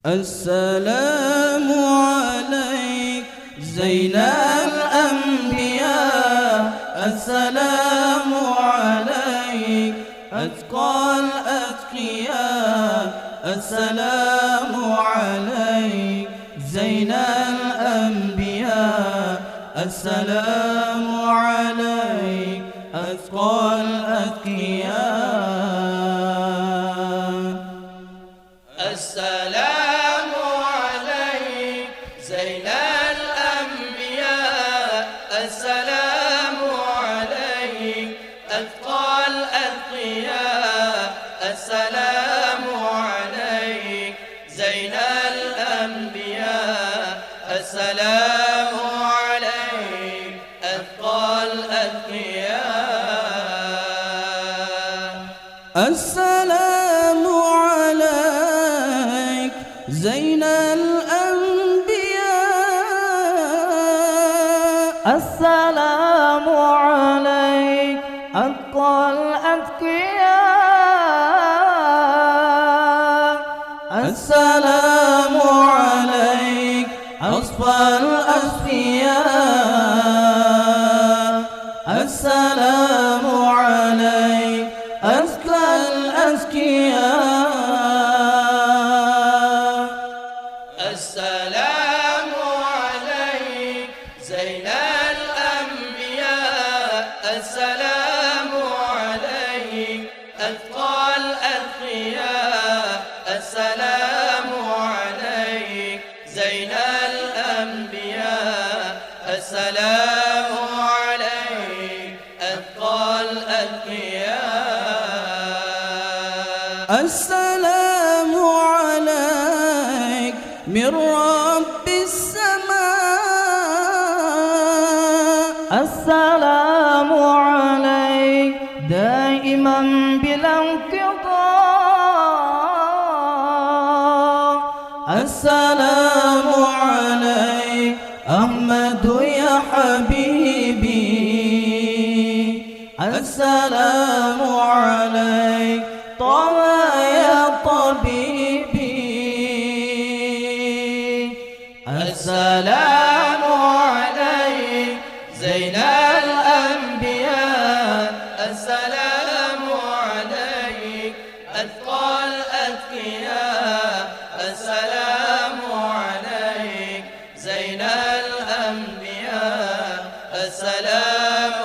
السلام عليك زين الأنبياء، السلام عليك أتقى الأتقياء، السلام عليك زين الأنبياء، السلام عليك أتقى الأتقياء. السلام عليك زين الأنبياء، السلام عليك أتقى الأتقياء، السلام عليك زين الأنبياء، السلام عليك أتقى الأتقياء. السلام عليك زين الأنبياء، السلام عليك أتقى الأتقياء، السلام عليك أصفى الأصفياء، السلام عليك أزكى الأزكياء. السلام عليك زين الأنبياء، السلام عليك أتقى الأتقياء، السلام عليك زين الأنبياء، السلام عليك أتقى الأتقياء. السلام عليك من رب السماء، السلام عليك دائما بلا انقضاء، السلام عليك أحمد يا حبيبي، السلام عليك طه يا طبيبي، السلام عليك زين الأنبياء، السلام عليك أتقى الأتقياء، السلام عليك زين الأنبياء، السلام